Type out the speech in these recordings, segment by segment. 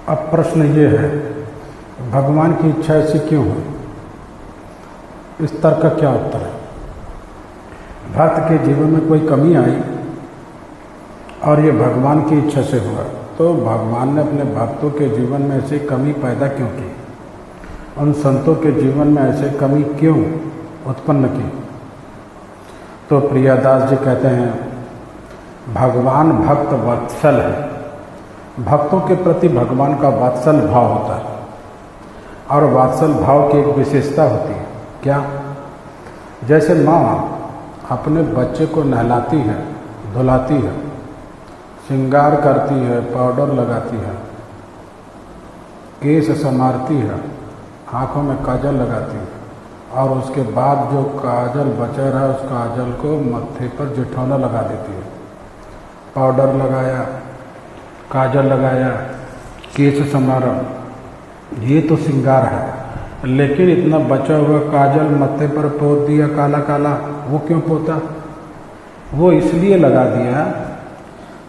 अब प्रश्न ये है, भगवान की इच्छा ऐसी क्यों हुई? इस तर्क का क्या उत्तर है? भक्त के जीवन में कोई कमी आई और ये भगवान की इच्छा से हुआ, तो भगवान ने अपने भक्तों के जीवन में ऐसी कमी पैदा क्यों की? उन संतों के जीवन में ऐसे कमी क्यों उत्पन्न की? तो प्रियादास जी कहते हैं, भगवान भक्त वत्सल है। भक्तों के प्रति भगवान का वात्सल भाव होता है और वात्सल भाव की एक विशेषता होती है। क्या? जैसे माँ अपने बच्चे को नहलाती है, धुलाती है, श्रृंगार करती है, पाउडर लगाती है, केश संवारती है, आँखों में काजल लगाती है और उसके बाद जो काजल बचा रहा उस काजल को मत्थे पर जिठौना लगा देती है। पाउडर लगाया, काजल लगाया, केश संवारा, ये तो श्रृंगार है। लेकिन इतना बचा हुआ काजल मत्थे पर पोत दिया काला काला, वो क्यों पोता? वो इसलिए लगा दिया,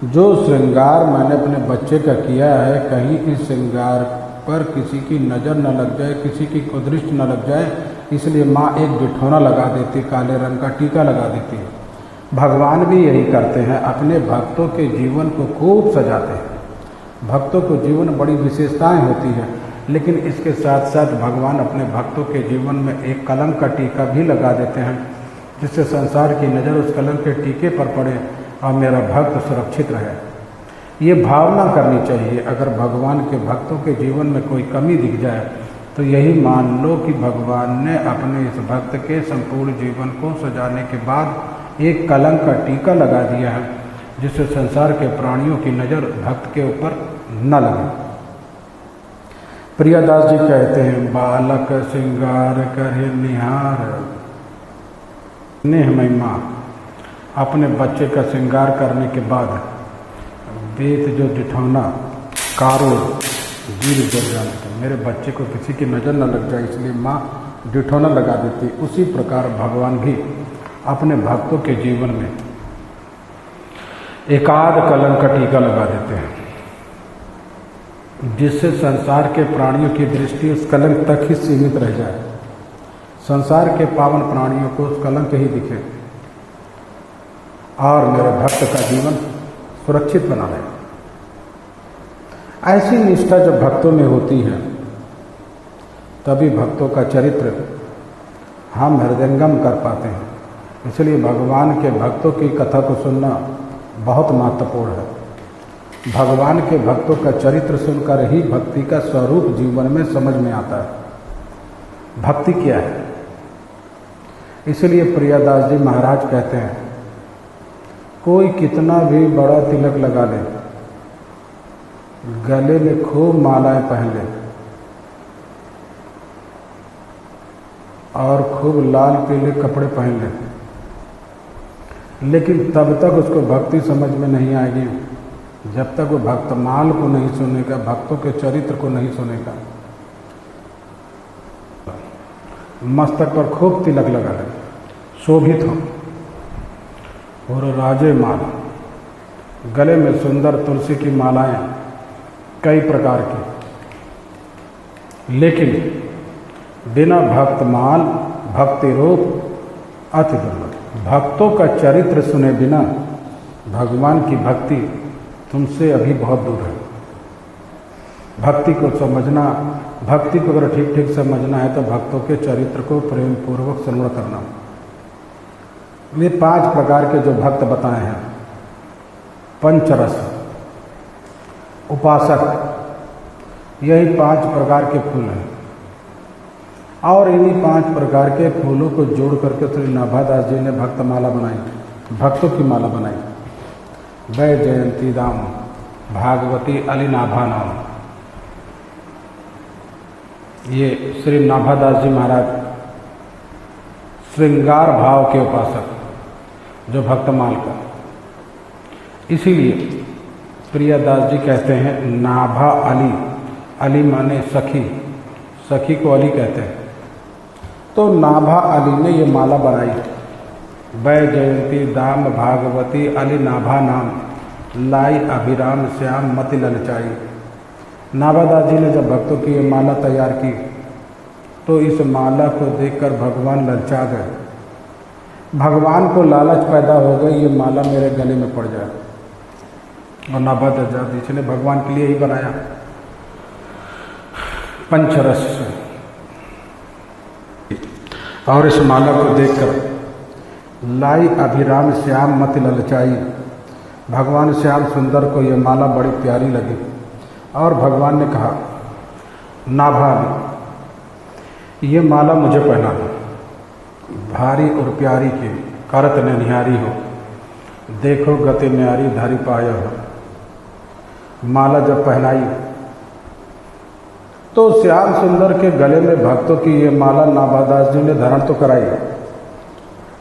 जो श्रृंगार मैंने अपने बच्चे का किया है, कहीं इस श्रृंगार पर किसी की नज़र न लग जाए, किसी की कुदृष्टि न लग जाए, इसलिए माँ एक जिठौना लगा देती, काले रंग का टीका लगा देती है। भगवान भी यही करते हैं, अपने भक्तों के जीवन को खूब सजाते हैं। भक्तों को जीवन बड़ी विशेषताएं होती है, लेकिन इसके साथ साथ भगवान अपने भक्तों के जीवन में एक कलंक का टीका भी लगा देते हैं, जिससे संसार की नज़र उस कलंक के टीके पर पड़े और मेरा भक्त सुरक्षित रहे। ये भावना करनी चाहिए। अगर भगवान के भक्तों के जीवन में कोई कमी दिख जाए तो यही मान लो कि भगवान ने अपने इस भक्त के संपूर्ण जीवन को सजाने के बाद एक कलंक का टीका लगा दिया है, जिससे संसार के प्राणियों की नज़र भक्त के ऊपर न लगे। प्रियादास जी कहते हैं, बालक श्रृंगार करे निहार नेह महिमा। अपने बच्चे का श्रृंगार करने के बाद बेत जो जिठौना कारो गिर जल जाने का, मेरे बच्चे को किसी की नज़र न लग जाए, इसलिए माँ जिठौना लगा देती। उसी प्रकार भगवान भी अपने भक्तों के जीवन में एकाध कलंक का टीका लगा देते हैं, जिससे संसार के प्राणियों की दृष्टि उस कलंक तक ही सीमित रह जाए। संसार के पावन प्राणियों को उस कलंक ही दिखे और मेरे भक्त का जीवन सुरक्षित बना रहे। ऐसी निष्ठा जब भक्तों में होती है, तभी भक्तों का चरित्र हम हृदयंगम कर पाते हैं। इसलिए भगवान के भक्तों की कथा को सुनना बहुत महत्वपूर्ण है। भगवान के भक्तों का चरित्र सुनकर ही भक्ति का स्वरूप जीवन में समझ में आता है। भक्ति क्या है? इसलिए प्रियादास जी महाराज कहते हैं, कोई कितना भी बड़ा तिलक लगा ले, गले में खूब मालाएं पहन ले और खूब लाल पीले कपड़े पहन ले, लेकिन तब तक उसको भक्ति समझ में नहीं आएगी जब तक वो भक्तमाल को नहीं सुनेगा, भक्तों के चरित्र को नहीं सुनेगा। मस्तक पर खूब तिलक लगा ले, शोभित हो और राजे माल, गले में सुंदर तुलसी की मालाएं कई प्रकार की, लेकिन बिना भक्तमाल भक्ति रूप अति दुर्लभ। भक्तों का चरित्र सुने बिना भगवान की भक्ति तुमसे अभी बहुत दूर है। भक्ति को समझना, भक्ति को अगर ठीक ठीक समझना है तो भक्तों के चरित्र को प्रेम पूर्वक श्रवण करना। ये 5 प्रकार के जो भक्त बताए हैं, पंचरस, उपासक, यही 5 प्रकार के फूल हैं। और इन्हीं 5 प्रकार के फूलों को जोड़ करके श्री नाभादास जी ने भक्तमाला बनाई, भक्तों की माला बनाई। वै जयंती दाम भागवती अली नाभा नाम। ये श्री नाभादास जी महाराज श्रृंगार भाव के उपासक, जो भक्तमाल का। इसीलिए प्रियादास जी कहते हैं, नाभा अली, अली माने सखी, सखी को अली कहते हैं। तो नाभा अली ने ये माला बनाई, वै जयंती दाम भागवती अली नाभा नाम, लाई अभिराम श्याम मति ललचाई। नाभादास जी ने जब भक्तों की ये माला तैयार की तो इस माला को देखकर भगवान ललचा गए। भगवान को लालच पैदा हो गई, ये माला मेरे गले में पड़ जाए। और नाभादास जी ने भगवान के लिए ही बनाया पंचरस से। और इस माला को देखकर लाई अभिराम श्याम मति ललचाई। भगवान श्याम सुंदर को यह माला बड़ी प्यारी लगी और भगवान ने कहा, नाभा ये माला मुझे पहना दो, भारी और प्यारी की करत ने निहारी हो, देखो गति न्यारी धारी पाया हो। माला जब पहनाई तो श्याम सुंदर के गले में भक्तों की ये माला नाभादास जी ने धारण तो कराई,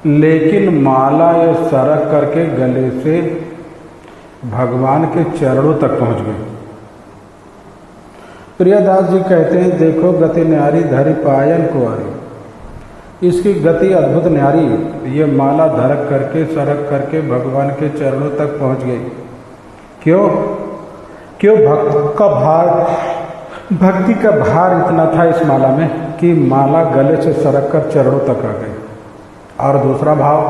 लेकिन माला ये सरक करके गले से भगवान के चरणों तक पहुंच गई। प्रियदास जी कहते हैं, देखो गति न्यारी धरी पायल कुंवारी। इसकी गति अद्भुत न्यारी है। ये माला धरक करके सरक करके भगवान के चरणों तक पहुंच गई। क्यों? भक्ति का भार इतना था इस माला में कि माला गले से सरक कर चरणों तक आ गई। और दूसरा भाव,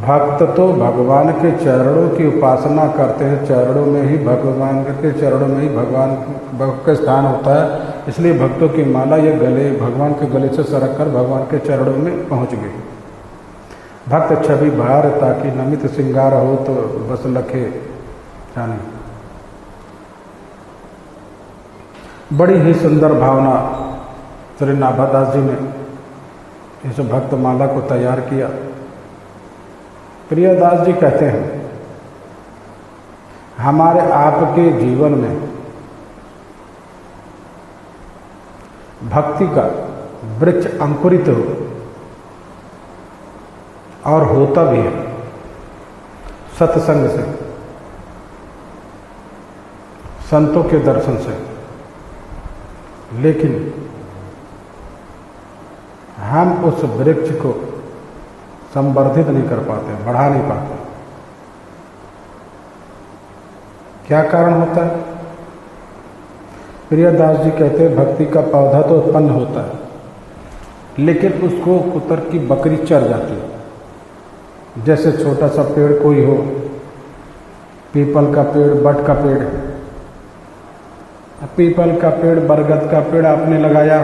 भक्त तो भगवान के चरणों की उपासना करते हैं, चरणों में ही भगवान के चरणों में ही भगवान का स्थान होता है। इसलिए भक्तों की माला ये गले भगवान के गले से सरक कर भगवान के चरणों में पहुंच गई। भक्त छवि भार ताकि नमित श्रृंगार हो तो बस लखे जाने। बड़ी ही सुंदर भावना श्री नाभादास जी ने इस भक्त माला को तैयार किया। प्रियदास जी कहते हैं, हमारे आपके जीवन में भक्ति का वृक्ष अंकुरित हो और होता भी है सत्संग से, संतों के दर्शन से। लेकिन हम उस वृक्ष को संवर्धित नहीं कर पाते, बढ़ा नहीं पाते। क्या कारण होता है? प्रियदास जी कहते हैं, भक्ति का पौधा तो उत्पन्न होता है लेकिन उसको कुतर की बकरी चर जाती है। जैसे छोटा सा पेड़ कोई हो, पीपल का पेड़, बट का पेड़, पीपल का पेड़, बरगद का पेड़ आपने लगाया,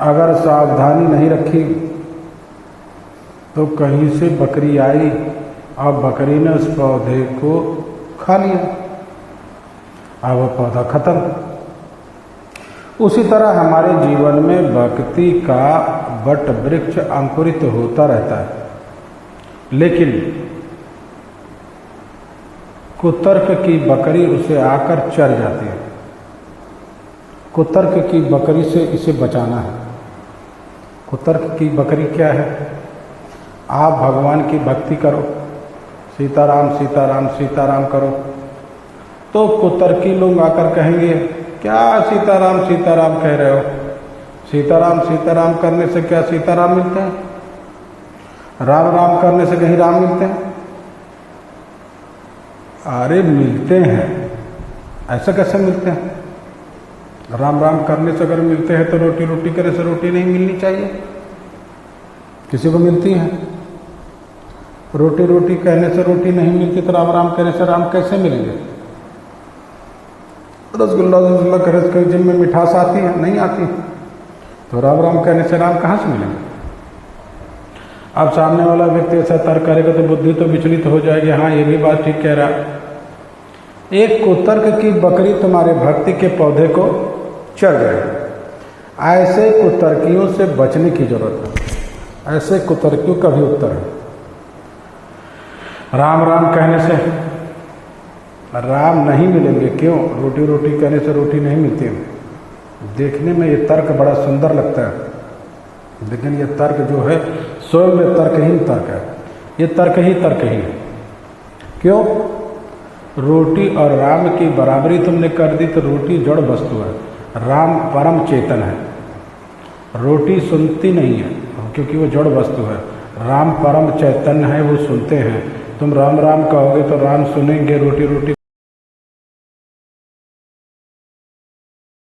अगर सावधानी नहीं रखी तो कहीं से बकरी आई और बकरी ने उस पौधे को खा लिया और वह पौधा खत्म। उसी तरह हमारे जीवन में भक्ति का वट वृक्ष अंकुरित होता रहता है, लेकिन कुतर्क की बकरी उसे आकर चर जाती है। कुतर्क की बकरी से इसे बचाना है। कुतर्क की बकरी क्या है? आप भगवान की भक्ति करो, सीताराम सीताराम सीताराम करो, तो कुतर्की लोग आकर कहेंगे, क्या सीताराम सीताराम कह रहे हो? सीताराम सीताराम करने से क्या सीताराम मिलते हैं? राम राम करने से कहीं राम मिलते हैं? अरे मिलते हैं, ऐसा कैसे मिलते हैं? राम राम करने से अगर मिलते हैं तो रोटी रोटी करने से रोटी नहीं मिलनी चाहिए? किसी को मिलती है? रोटी रोटी कहने से रोटी नहीं मिलती तो राम राम कहने से राम कैसे मिलेंगे? रसगुल्ला रसगुल्ला कहने से जिनमें मिठास आती है? नहीं आती। तो राम राम कहने से राम कहाँ से मिलेंगे? अब सामने वाला व्यक्ति ऐसा तर्क करेगा तो बुद्धि तो विचलित हो जाएगी, हाँ ये भी बात ठीक कह रहा। एक कुतर्क की बकरी तुम्हारे भक्ति के पौधे को चर जाए। ऐसे कुतर्कियों से बचने की जरूरत है। ऐसे कुतर्कियों का भी उत्तर है, राम राम कहने से राम नहीं मिलेंगे। क्यों? रोटी रोटी कहने से रोटी नहीं मिलती है। देखने में ये तर्क बड़ा सुंदर लगता है, लेकिन ये तर्क जो है स्वयं में तर्कहीन तर्क है। ये तर्क ही है। क्यों? रोटी और राम की बराबरी तुमने कर दी तो रोटी जड़ वस्तु है, राम परम चेतन है। रोटी सुनती नहीं है क्योंकि वो जड़ वस्तु है, राम परम चैतन्य है, वो सुनते हैं। तुम राम राम कहोगे तो राम सुनेंगे, रोटी रोटी